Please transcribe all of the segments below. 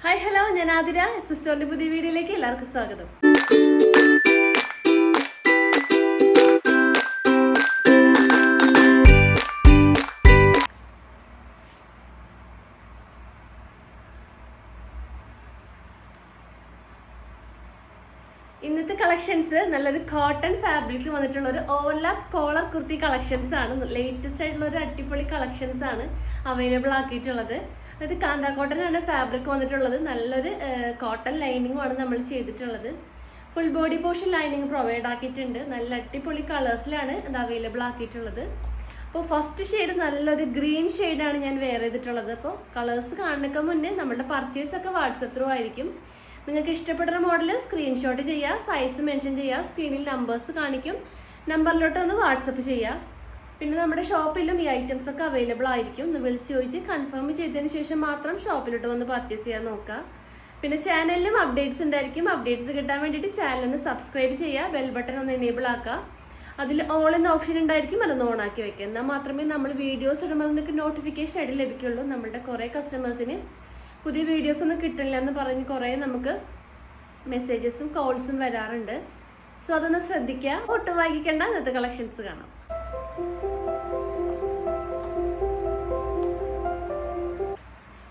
Hi hello, ഞാൻ ആതിര. സിസ്റ്ററിന്റെ പുതിയ വീഡിയോയിലേക്ക് എല്ലാവർക്കും സ്വാഗതം. ഇന്നത്തെ കളക്ഷൻസ് നല്ലൊരു കോട്ടൺ ഫാബ്രിക്കിൽ വന്നിട്ടുള്ള ഒരു ഓവർലാപ്പ് കോളർ കുർത്തി കളക്ഷൻസ് ആണ്. ലേറ്റസ്റ്റ് ആയിട്ടുള്ള ഒരു അടിപൊളി കളക്ഷൻസ് ആണ് അവൈലബിൾ ആക്കിയിട്ടുള്ളത്. അതായത് കാന്ത കോട്ടൺ ആണ് ഫാബ്രിക് വന്നിട്ടുള്ളത്. നല്ലൊരു കോട്ടൺ ലൈനിങ്ങും ആണ് നമ്മൾ ചെയ്തിട്ടുള്ളത്. Full body portion lining provide ആക്കിയിട്ടുണ്ട്. നല്ല അടിപൊളി കളേഴ്സിലാണ് ഇത് അവൈലബിൾ ആക്കിയിട്ടുള്ളത്. അപ്പോൾ ഫസ്റ്റ് ഷെയ്ഡ് നല്ലൊരു ഗ്രീൻ ഷെയ്ഡാണ് ഞാൻ വെയർ ചെയ്തിട്ടുള്ളത്. അപ്പോൾ കളേഴ്സ് കാണുന്നതിന് മുന്നേ നമ്മുടെ പർച്ചേസ് ഒക്കെ വാട്സപ്പ് ത്രൂ ആയിരിക്കും. നിങ്ങൾക്ക് ഇഷ്ടപ്പെടുന്ന മോഡൽ സ്ക്രീൻഷോട്ട് ചെയ്യുക, സൈസ് മെൻഷൻ ചെയ്യുക, സ്ക്രീനിൽ നമ്പേഴ്സ് കാണിക്കും, നമ്പറിലോട്ട് ഒന്ന് വാട്സപ്പ് ചെയ്യുക. പിന്നെ നമ്മുടെ ഷോപ്പിലും ഈ ഐറ്റംസ് ഒക്കെ അവൈലബിൾ ആയിരിക്കും. ഒന്ന് വിളിച്ച് ചോദിച്ച് കൺഫേം ചെയ്തതിന് ശേഷം മാത്രം ഷോപ്പിലോട്ട് വന്ന് പർച്ചേസ് ചെയ്യാൻ നോക്കുക. പിന്നെ ചാനലിലും അപ്ഡേറ്റ്സ് ഉണ്ടായിരിക്കും. അപ്ഡേറ്റ്സ് കിട്ടാൻ വേണ്ടിയിട്ട് ചാനലൊന്ന് സബ്സ്ക്രൈബ് ചെയ്യുക, ബെൽ ബട്ടൺ ഒന്ന് എനേബിൾ ആക്കുക. അതിൽ ഓൾ എന്ന ഓപ്ഷൻ ഉണ്ടായിരിക്കും, അതൊന്ന് ഓൺ ആക്കി വെക്കുക. എന്നാൽ മാത്രമേ നമ്മൾ വീഡിയോസ് ഇടുമ്പോൾ നിങ്ങൾക്ക് നോട്ടിഫിക്കേഷൻ ആയിട്ട് ലഭിക്കുള്ളൂ. നമ്മളുടെ കുറേ കസ്റ്റമേഴ്സിന് പുതിയ വീഡിയോസ് ഒന്നും കിട്ടില്ല എന്ന് പറഞ്ഞ് കുറേ നമുക്ക് മെസ്സേജസും കോൾസും വരാറുണ്ട്. സോ അതൊന്ന് ശ്രദ്ധിക്കുക. ഒട്ടും വൈകിക്കേണ്ട, ഇന്നത്തെ കളക്ഷൻസ് കാണാം.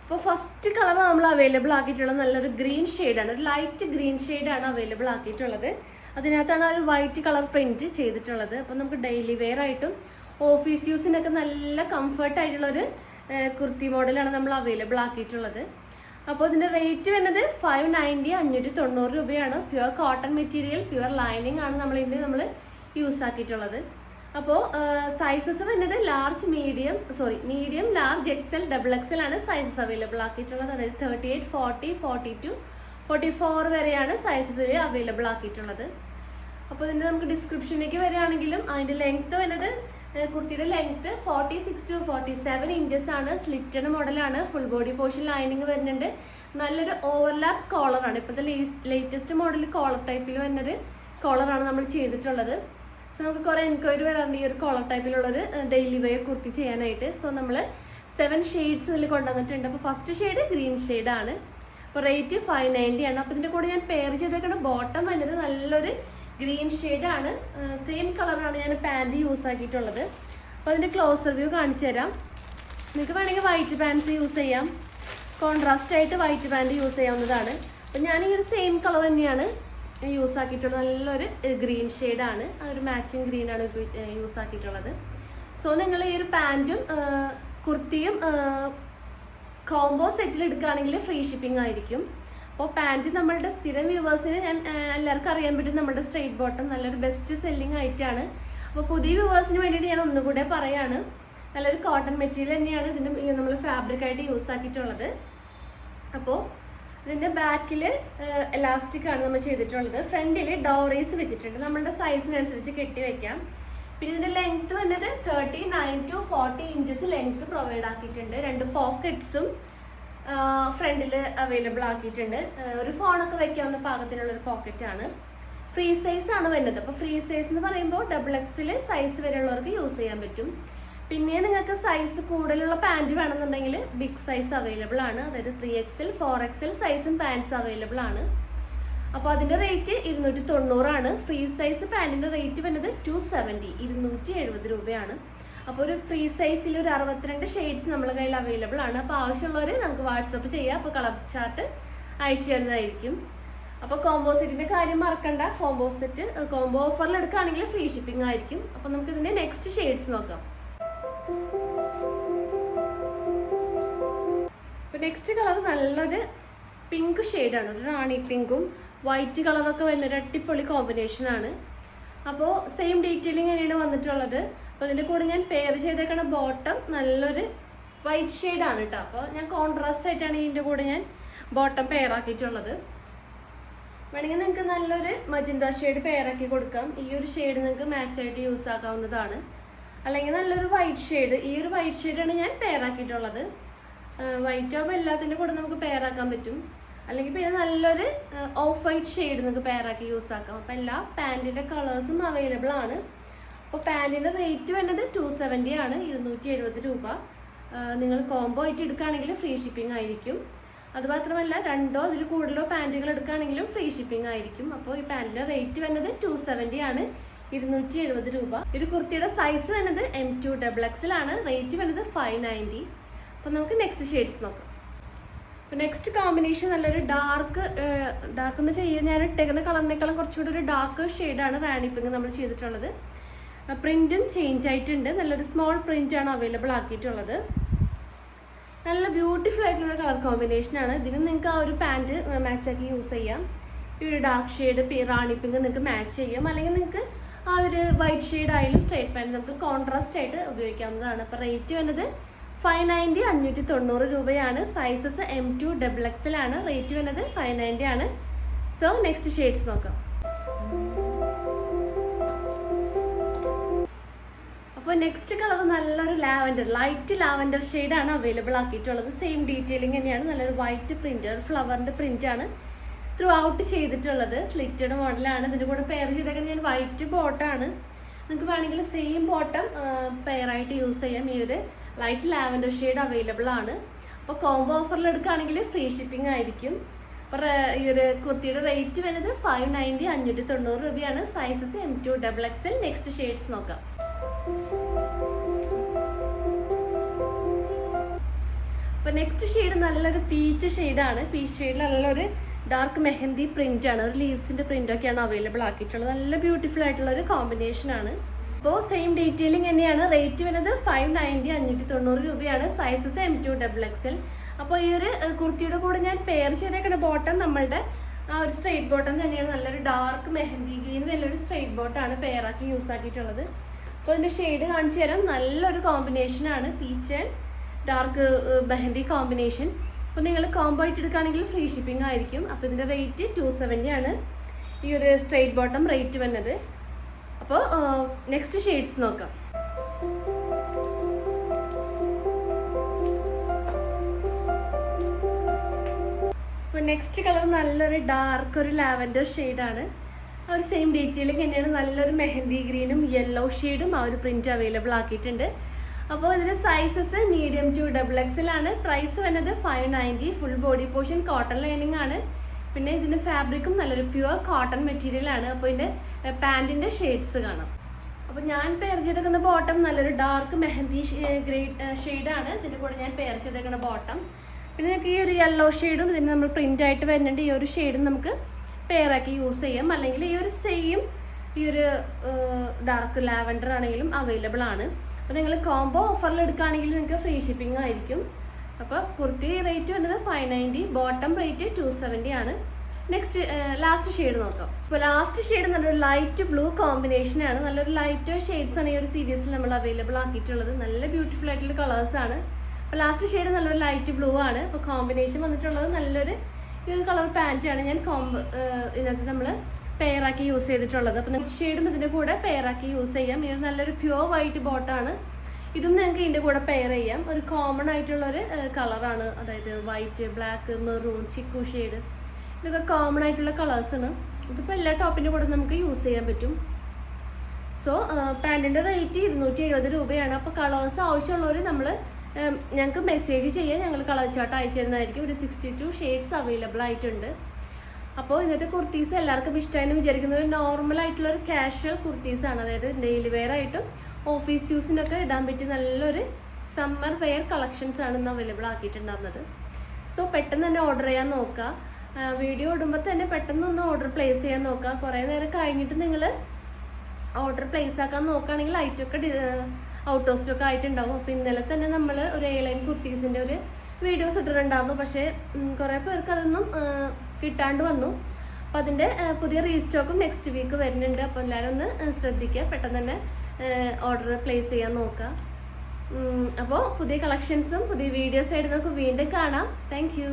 അപ്പോൾ ഫസ്റ്റ് കളർ നമ്മൾ അവൈലബിൾ ആക്കിയിട്ടുള്ളത് നല്ലൊരു ഗ്രീൻ ഷെയ്ഡാണ്. ഒരു ലൈറ്റ് ഗ്രീൻ ഷെയ്ഡാണ് അവൈലബിൾ ആക്കിയിട്ടുള്ളത്. അതിനകത്താണ് ഒരു വൈറ്റ് കളർ പ്രിന്റ് ചെയ്തിട്ടുള്ളത്. അപ്പോൾ നമുക്ക് ഡെയിലി വെയർ ആയിട്ടും ഓഫീസ് യൂസിനൊക്കെ നല്ല കംഫർട്ടായിട്ടുള്ളൊരു കുർത്തി മോഡലാണ് നമ്മൾ അവൈലബിൾ ആക്കിയിട്ടുള്ളത്. അപ്പോൾ ഇതിൻ്റെ റേറ്റ് വരുന്നത് 590 590 രൂപയാണ്. Pure cotton material, pure lining ആണ് നമ്മൾ യൂസ് ആക്കിയിട്ടുള്ളത്. അപ്പോൾ സൈസസ് വരുന്നത് medium large XL double XL ആണ് സൈസസ് അവൈലബിൾ ആക്കിയിട്ടുള്ളത്. അതായത് 38 40 42 44 വരെയാണ് സൈസസിൽ അവൈലബിൾ ആക്കിയിട്ടുള്ളത്. അപ്പോൾ ഇതിൻ്റെ നമുക്ക് ഡിസ്ക്രിപ്ഷനിലേക്ക് വരികയാണെങ്കിലും അതിൻ്റെ ലെങ്ത്ത് വരുന്നത് കുർത്തിയുടെ ലെങ്ത്ത് 46 to 47 ഇഞ്ചസ് ആണ്. സ്ലിറ്റഡ് മോഡലാണ്. ഫുൾ ബോഡി പോർഷൻ ലൈനിങ് വരുന്നുണ്ട്. നല്ലൊരു ഓവർലാപ്പ് കോളറാണ്. ഇപ്പോഴത്തെ ലേറ്റസ്റ്റ് മോഡൽ കോളർ ടൈപ്പിൽ വരുന്നൊരു കോളറാണ് നമ്മൾ ചെയ്തിട്ടുള്ളത്. സോ നമുക്ക് കുറേ എൻക്വയറി വരാറുണ്ട് ഈ ഒരു കോളർ ടൈപ്പിലുള്ളൊരു ഡെയിലി വെയർ കുർത്തി ചെയ്യാനായിട്ട്. സോ നമ്മൾ 7 ഷെയ്ഡ്സ് ഇതിൽ കൊണ്ടുവന്നിട്ടുണ്ട്. അപ്പോൾ ഫസ്റ്റ് ഷെയ്ഡ് ഗ്രീൻ ഷെയ്ഡാണ്. അപ്പോൾ റേറ്റ് 590 ആണ്. അപ്പോൾ ഇതിൻ്റെ കൂടെ ഞാൻ പെയർ ചെയ്തേക്കുന്ന ബോട്ടം വരുന്നത് നല്ലൊരു ഗ്രീൻ ഷെയ്ഡാണ്. സെയിം കളറാണ് ഞാൻ പാൻറ് യൂസ് ആക്കിയിട്ടുള്ളത്. അപ്പോൾ അതിൻ്റെ ക്ലോസർ വ്യൂ കാണിച്ചു തരാം. നിങ്ങൾക്ക് വേണമെങ്കിൽ വൈറ്റ് പാൻസ് യൂസ് ചെയ്യാം. കോൺട്രാസ്റ്റ് ആയിട്ട് വൈറ്റ് പാൻറ് യൂസ് ചെയ്യാവുന്നതാണ്. അപ്പോൾ ഞാൻ ഈ ഒരു സെയിം കളർ തന്നെയാണ് യൂസ് ആക്കിയിട്ടുള്ളത്. നല്ലൊരു ഗ്രീൻ ഷെയ്ഡാണ്. ഒരു മാച്ചിങ് ഗ്രീനാണ് യൂസ് ആക്കിയിട്ടുള്ളത്. സോ നിങ്ങൾ ഈ ഒരു പാൻറ്റും കുർത്തിയും കോംബോ സെറ്റിൽ എടുക്കുകയാണെങ്കിൽ ഫ്രീ ഷിപ്പിംഗ് ആയിരിക്കും. അപ്പോൾ പാൻറ്റ് നമ്മളുടെ സ്ഥിരം വ്യൂവേഴ്സിന് ഞാൻ എല്ലാവർക്കും അറിയാൻ പറ്റും നമ്മുടെ സ്ട്രെയിറ്റ് ബോട്ടം നല്ലൊരു ബെസ്റ്റ് സെല്ലിംഗ് ആയിട്ടാണ്. അപ്പോൾ പുതിയ വ്യൂവേഴ്സിന് വേണ്ടിയിട്ട് ഞാൻ ഒന്നുകൂടെ പറയാണ്, നല്ലൊരു കോട്ടൺ മെറ്റീരിയൽ തന്നെയാണ് ഇതിൻ്റെ നമ്മൾ ഫാബ്രിക്കായിട്ട് യൂസ് ആക്കിയിട്ടുള്ളത്. അപ്പോൾ ഇതിൻ്റെ ബാക്കിൽ എലാസ്റ്റിക് ആണ് നമ്മൾ ചെയ്തിട്ടുള്ളത്. ഫ്രണ്ടിൽ ഡോറീസ് വെച്ചിട്ടുണ്ട്. നമ്മളുടെ സൈസിനനുസരിച്ച് കെട്ടി വയ്ക്കാം. പിന്നെ ഇതിൻ്റെ ലെങ്ത്ത് വന്നത് 39 to 40 ഇഞ്ചസ് ലെങ്ത്ത് പ്രൊവൈഡ് ആക്കിയിട്ടുണ്ട്. 2 പോക്കറ്റ്സും ഫ്രണ്ടിൽ അവൈലബിൾ ആക്കിയിട്ടുണ്ട്. ഒരു ഫോണൊക്കെ വയ്ക്കാവുന്ന പാകത്തിനുള്ളൊരു പോക്കറ്റാണ്. ഫ്രീ സൈസ് ആണ് വരുന്നത്. അപ്പോൾ ഫ്രീ സൈസ് എന്ന് പറയുമ്പോൾ XXL സൈസ് വരെയുള്ളവർക്ക് യൂസ് ചെയ്യാൻ പറ്റും. പിന്നെ നിങ്ങൾക്ക് സൈസ് കൂടുതലുള്ള പാൻറ് വേണമെന്നുണ്ടെങ്കിൽ ബിഗ് സൈസ് അവൈലബിൾ ആണ്. അതായത് 3XL 4XL സൈസും പാൻറ്റ്സ് അവൈലബിൾ ആണ്. അപ്പോൾ അതിൻ്റെ റേറ്റ് 290 ആണ്. ഫ്രീ സൈസ് പാൻറ്റിൻ്റെ റേറ്റ് വരുന്നത് 270 270 രൂപയാണ്. അപ്പോൾ ഒരു ഫ്രീ സൈസിൽ ഒരു 62 ഷെയ്ഡ്സ് നമ്മുടെ കയ്യിൽ അവൈലബിൾ ആണ്. അപ്പോൾ ആവശ്യമുള്ളവർ നമുക്ക് വാട്സപ്പ് ചെയ്യാം. അപ്പോൾ കളർ ചാർട്ട് അയച്ചു തരുന്നതായിരിക്കും. അപ്പോൾ കോംബോ സെറ്റിൻ്റെ കാര്യം മറക്കണ്ട. കോംബോ ഓഫറിൽ എടുക്കുകയാണെങ്കിൽ ഫ്രീ ഷിപ്പിംഗ് ആയിരിക്കും. അപ്പോൾ നമുക്ക് ഇതിൻ്റെ നെക്സ്റ്റ് ഷെയ്ഡ്സ് നോക്കാം. അപ്പോൾ നെക്സ്റ്റ് കളർ നല്ലൊരു പിങ്ക് ഷെയ്ഡാണ്. ഒരു റാണി പിങ്കും വൈറ്റ് കളറൊക്കെ വരുന്നൊരു അടിപൊളി കോമ്പിനേഷനാണ്. അപ്പോൾ സെയിം ഡീറ്റെയിലിംഗ് തന്നെയാണ് വന്നിട്ടുള്ളത്. അപ്പോൾ ഇതിൻ്റെ കൂടെ ഞാൻ പെയർ ചെയ്തേക്കുന്ന ബോട്ടം നല്ലൊരു വൈറ്റ് ഷെയ്ഡാണ് കേട്ടോ. അപ്പോൾ ഞാൻ കോൺട്രാസ്റ്റ് ആയിട്ടാണ് ഇതിൻ്റെ കൂടെ ഞാൻ ബോട്ടം പെയർ ആക്കിയിട്ടുള്ളത്. വേണമെങ്കിൽ നിങ്ങൾക്ക് നല്ലൊരു മജന്ത ഷെയ്ഡ് പെയർ ആക്കി കൊടുക്കാം. ഈ ഒരു ഷെയ്ഡ് നിങ്ങൾക്ക് മാച്ചായിട്ട് യൂസ് ആക്കാവുന്നതാണ്. അല്ലെങ്കിൽ നല്ലൊരു വൈറ്റ് ഷെയ്ഡ്, ഈ ഒരു വൈറ്റ് ഷെയ്ഡാണ് ഞാൻ പെയർ ആക്കിയിട്ടുള്ളത്. വൈറ്റ് ആകുമ്പോൾ എല്ലാത്തിൻ്റെ കൂടെ നമുക്ക് പെയർ ആക്കാൻ പറ്റും. അല്ലെങ്കിൽ പിന്നെ നല്ലൊരു ഓഫ് വൈറ്റ് ഷെയ്ഡ് നിങ്ങൾക്ക് പെയർ ആക്കി യൂസ് ആക്കാം. അപ്പോൾ എല്ലാ പാൻറ്റിൻ്റെ കളേഴ്സും അവൈലബിൾ ആണ്. അപ്പോൾ പാൻറ്റിൻ്റെ റേറ്റ് വരുന്നത് 270 ആണ്, 270 രൂപ. നിങ്ങൾ കോംബോ ആയിട്ട് എടുക്കുകയാണെങ്കിൽ ഫ്രീ ഷിപ്പിംഗ് ആയിരിക്കും. അതുമാത്രമല്ല 2 അതിൽ കൂടുതലോ പാൻറ്റുകൾ എടുക്കുകയാണെങ്കിലും ഫ്രീ ഷിപ്പിംഗ് ആയിരിക്കും. അപ്പോൾ ഈ പാൻറ്റിൻ്റെ റേറ്റ് വരുന്നത് 270 ആണ്, 270 രൂപ. ഒരു കുർത്തിയുടെ സൈസ് വരുന്നത് M2 XXL ആണ്, റേറ്റ് വരുന്നത് 590. അപ്പോൾ നമുക്ക് നെക്സ്റ്റ് ഷെയ്ഡ്സ് നോക്കാം. അപ്പോൾ നെക്സ്റ്റ് കോമ്പിനേഷൻ നല്ലൊരു ഡാർക്ക് എന്ന് വെച്ചാൽ ഞാൻ ഇട്ടേക്കുന്ന കളറിനേക്കാളും കുറച്ചുകൂടി ഒരു ഡാർക്ക് ഷെയ്ഡാണ് റാണി പിങ്ക് നമ്മൾ ചെയ്തിട്ടുള്ളത്. പ്രിൻറ്റും ചേഞ്ച് ആയിട്ടുണ്ട്, നല്ലൊരു സ്മോൾ പ്രിൻ്റാണ് അവൈലബിൾ ആക്കിയിട്ടുള്ളത്. നല്ല ബ്യൂട്ടിഫുൾ ആയിട്ടുള്ള കളർ കോമ്പിനേഷനാണ്. ഇതിന് നിങ്ങൾക്ക് ആ ഒരു പാൻറ്റ് മാച്ചാക്കി യൂസ് ചെയ്യാം. ഈ ഒരു ഡാർക്ക് ഷെയ്ഡ് റാണി പിങ്ക് നിങ്ങൾക്ക് മാച്ച് ചെയ്യാം, അല്ലെങ്കിൽ നിങ്ങൾക്ക് ആ ഒരു വൈറ്റ് ഷെയ്ഡ് ആയാലും സ്ട്രൈറ്റ് പാൻറ്റ് നമുക്ക് കോൺട്രാസ്റ്റ് ആയിട്ട് ഉപയോഗിക്കാവുന്നതാണ്. അപ്പോൾ റേറ്റ് വരുന്നത് 590, 590 രൂപയാണ്. സൈസസ് M2 XXL ആണ്, റേറ്റ് വരുന്നത് 590 ആണ്. സോ നെക്സ്റ്റ് ഷെയ്ഡ്സ് നോക്കാം. അപ്പോൾ നെക്സ്റ്റ് കളർ നല്ലൊരു ലാവൻഡർ, ലൈറ്റ് ലാവൻഡർ ഷെയ്ഡാണ് അവൈലബിൾ ആക്കിയിട്ടുള്ളത്. സെയിം ഡീറ്റെയിലിംഗ് തന്നെയാണ്, നല്ലൊരു വൈറ്റ് പ്രിൻ്റ്, ഒരു ഫ്ലവറിൻ്റെ പ്രിൻ്റാണ് ത്രൂ ഔട്ട് ചെയ്തിട്ടുള്ളത്. സ്ലിറ്റഡ് മോഡലാണ്. ഇതിൻ്റെ കൂടെ പെയർ ചെയ്തേക്കുന്നത് ഞാൻ വൈറ്റ് ബോട്ടാണ്. നിങ്ങൾക്ക് വേണമെങ്കിൽ സെയിം ബോട്ടം പെയറായിട്ട് യൂസ് ചെയ്യാം. ഈ ഒരു ലൈറ്റ് ലാവൻഡർ ഷെയ്ഡ് അവൈലബിൾ ആണ്. അപ്പോൾ കോംബോ ഓഫറിൽ എടുക്കുകയാണെങ്കിൽ ഫ്രീ ഷിപ്പിംഗ് ആയിരിക്കും. അപ്പോൾ ഈ ഒരു കുർത്തിയുടെ റേറ്റ് വരുന്നത് 590, 590 രൂപയാണ്. Sizes M2 XXL. Next shades നോക്കാം. അപ്പോൾ നെക്സ്റ്റ് ഷെയ്ഡ് നല്ലൊരു പീച്ച് ഷെയ്ഡാണ്. പീച്ച് ഷെയ്ഡിൽ നല്ലൊരു ഡാർക്ക് മെഹന്തി പ്രിൻ്റാണ്, ഒരു ലീവ്സിൻ്റെ പ്രിൻ്റൊക്കെയാണ് അവൈലബിൾ ആക്കിയിട്ടുള്ളത്. നല്ല ബ്യൂട്ടിഫുൾ ആയിട്ടുള്ള ഒരു കോമ്പിനേഷനാണ്. അപ്പോൾ സെയിം ഡീറ്റെയിലിംഗ് തന്നെയാണ്. റേറ്റ് വരുന്നത് 590, 590 രൂപയാണ്. Sizes M2 XXL. അപ്പോൾ ഈ ഒരു കുർത്തിയുടെ കൂടെ ഞാൻ പെയർ ചെയ്തേക്കുന്ന ബോട്ടം നമ്മളുടെ ആ ഒരു സ്ട്രെയിറ്റ് ബോട്ടം തന്നെയാണ്. നല്ലൊരു ഡാർക്ക് മെഹന്തി ഗ്രീൻ നല്ലൊരു സ്ട്രെയിറ്റ് ബോട്ടാണ് പെയറാക്കി യൂസ് ആക്കിയിട്ടുള്ളത്. അപ്പോൾ അതിൻ്റെ ഷെയ്ഡ് കാണിച്ചു തരാം. നല്ലൊരു കോമ്പിനേഷനാണ്, peach and dark mehndi combination. അപ്പോൾ നിങ്ങൾ കോംബോ ആയിട്ട് എടുക്കുകയാണെങ്കിൽ ഫ്രീ ഷിപ്പിംഗ് ആയിരിക്കും. അപ്പോൾ ഇതിൻ്റെ റേറ്റ് 270 ആണ്, ഈ ഒരു സ്ട്രെയിറ്റ് ബോട്ടം റേറ്റ് വന്നത്. അപ്പോൾ നെക്സ്റ്റ് ഷെയ്ഡ്സ് നോക്കാം. അപ്പോൾ നെക്സ്റ്റ് കളർ നല്ലൊരു ഡാർക്ക് ഒരു ലാവൻഡർ ഷെയ്ഡാണ്. ആ ഒരു സെയിം ഡീറ്റെയിലിംഗ് തന്നെയാണ്. നല്ലൊരു മെഹന്തി ഗ്രീനും യെല്ലോ ഷെയ്ഡും ആ ഒരു പ്രിൻറ്റ് അവൈലബിൾ ആക്കിയിട്ടുണ്ട്. അപ്പോൾ ഇതിൻ്റെ സൈസസ് മീഡിയം ടു XXL ആണ്. പ്രൈസ് വരുന്നത് 590. Full body portion cotton lining ആണ്. പിന്നെ ഇതിൻ്റെ ഫാബ്രിക്കും നല്ലൊരു പ്യുവർ കോട്ടൺ മെറ്റീരിയൽ ആണ്. അപ്പോൾ ഇതിൻ്റെ പാൻറ്റിൻ്റെ ഷെയ്ഡ്സ് കാണാം. അപ്പോൾ ഞാൻ പെയർ ചെയ്തേക്കുന്ന ബോട്ടം നല്ലൊരു ഡാർക്ക് മെഹന്തി ഗ്രേ ഷെയ്ഡാണ്. ഇതിൻ്റെ കൂടെ ഞാൻ പെയർ ചെയ്തേക്കുന്ന ബോട്ടം. പിന്നെ നിങ്ങൾക്ക് ഈ ഒരു യെല്ലോ ഷെയ്ഡും ഇതിന് നമ്മൾ പ്രിൻ്റ് ആയിട്ട് വരുന്നുണ്ട്. ഈ ഒരു ഷെയ്ഡും നമുക്ക് പെയറാക്കി യൂസ് ചെയ്യാം, അല്ലെങ്കിൽ ഈ ഒരു സെയിം ഈ ഒരു ഡാർക്ക് ലാവൻഡർ ആണെങ്കിലും അവൈലബിൾ ആണ്. അപ്പോൾ നിങ്ങൾ കോംബോ ഓഫറിൽ എടുക്കുകയാണെങ്കിൽ നിങ്ങൾക്ക് ഫ്രീ ഷിപ്പിംഗ് ആയിരിക്കും. അപ്പോൾ കുർത്തി റേറ്റ് വരുന്നത് 590, ബോട്ടം റേറ്റ് 270 ആണ്. നെക്സ്റ്റ് ലാസ്റ്റ് ഷെയ്ഡ് നോക്കാം. അപ്പോൾ ലാസ്റ്റ് ഷെയ്ഡ് നല്ലൊരു ലൈറ്റ് ബ്ലൂ കോമ്പിനേഷനാണ്. നല്ലൊരു ലൈറ്റ് ഷെയ്ഡ്സ് ആണ് ഈ ഒരു സീരീസിൽ നമ്മൾ അവൈലബിൾ ആക്കിയിട്ടുള്ളത്. നല്ല ബ്യൂട്ടിഫുൾ ആയിട്ടുള്ള കളേഴ്സാണ്. അപ്പോൾ ലാസ്റ്റ് ഷെയ്ഡ് നല്ലൊരു ലൈറ്റ് ബ്ലൂ ആണ്. അപ്പോൾ കോമ്പിനേഷൻ വന്നിട്ടുള്ളത് നല്ലൊരു ഈ ഒരു കളർ പാൻറ്റാണ് ഞാൻ ഇതിനകത്ത് നമ്മൾ പെയറാക്കി യൂസ് ചെയ്തിട്ടുള്ളത്. അപ്പോൾ നെക്സ്റ്റ് ഷെയ്ഡും ഇതിൻ്റെ കൂടെ പെയറാക്കി യൂസ് ചെയ്യാം. ഈ ഒരു നല്ലൊരു പ്യുവർ വൈറ്റ് ബോട്ടാണ്. ഇതും നിങ്ങൾക്ക് ഇതിൻ്റെ കൂടെ പെയർ ചെയ്യാം. ഒരു കോമൺ ആയിട്ടുള്ളൊരു കളറാണ്, അതായത് വൈറ്റ്, ബ്ലാക്ക്, മെറൂൺ, ചിക്കു ഷെയ്ഡ്, ഇതൊക്കെ കോമൺ ആയിട്ടുള്ള കളേഴ്സാണ്. ഇതിപ്പോൾ എല്ലാ ടോപ്പിൻ്റെ കൂടെ നമുക്ക് യൂസ് ചെയ്യാൻ പറ്റും. സോ പാൻറ്റിൻ്റെ റേറ്റ് 270 രൂപയാണ്. അപ്പോൾ കളേഴ്സ് ആവശ്യമുള്ളവർ ഞങ്ങൾക്ക് മെസ്സേജ് ചെയ്യാൻ, ഞങ്ങൾ കളർ ചാർട്ട് അയച്ചു തരുന്നതായിരിക്കും. ഒരു 62 ഷെയ്ഡ്സ് അവൈലബിൾ ആയിട്ടുണ്ട്. അപ്പോൾ ഇന്നത്തെ കുർത്തീസ് എല്ലാവർക്കും ഇഷ്ടമായെന്ന് വിചാരിക്കുന്നത് ഒരു നോർമൽ ആയിട്ടുള്ളൊരു കാഷ്വൽ കുർത്തീസാണ്. അതായത് ഡെയിലി വെയർ ആയിട്ടും ഓഫീസ് യൂസിനൊക്കെ ഇടാൻ പറ്റിയ നല്ലൊരു സമ്മർ വെയർ കളക്ഷൻസ് ആണ് ഇന്ന് അവൈലബിൾ ആക്കിയിട്ടുണ്ടായിരുന്നത്. സോ പെട്ടെന്ന് തന്നെ ഓർഡർ ചെയ്യാൻ നോക്കുക. വീഡിയോ ഇടുമ്പോൾ തന്നെ പെട്ടെന്നൊന്ന് ഓർഡർ പ്ലേസ് ചെയ്യാൻ നോക്കുക. കുറേ നേരം കഴിഞ്ഞിട്ട് നിങ്ങൾ ഓർഡർ പ്ലേസ് ആക്കാൻ നോക്കുകയാണെങ്കിൽ ഐറ്റമൊക്കെ ഔട്ട് ഓഫ് സ്റ്റോക്ക് ആയിട്ടുണ്ടാവും. അപ്പോൾ ഇന്നലെ തന്നെ നമ്മൾ ഒരു A-line കുർത്തീസിൻ്റെ ഒരു വീഡിയോസ് ഇട്ടിട്ടുണ്ടായിരുന്നു. പക്ഷേ കുറേ പേർക്ക് അതൊന്നും കിട്ടാണ്ട് വന്നു. അപ്പോൾ അതിൻ്റെ പുതിയ റീസ്റ്റോക്കും നെക്സ്റ്റ് വീക്ക് വരുന്നുണ്ട്. അപ്പോൾ എല്ലാവരും ഒന്ന് ശ്രദ്ധിക്കുക, പെട്ടെന്ന് തന്നെ ഓർഡർ പ്ലേസ് ചെയ്യാൻ നോക്കുക. അപ്പോൾ പുതിയ കളക്ഷൻസും പുതിയ വീഡിയോസ് ആയിട്ട് നമുക്ക് വീണ്ടും കാണാം. Thank you.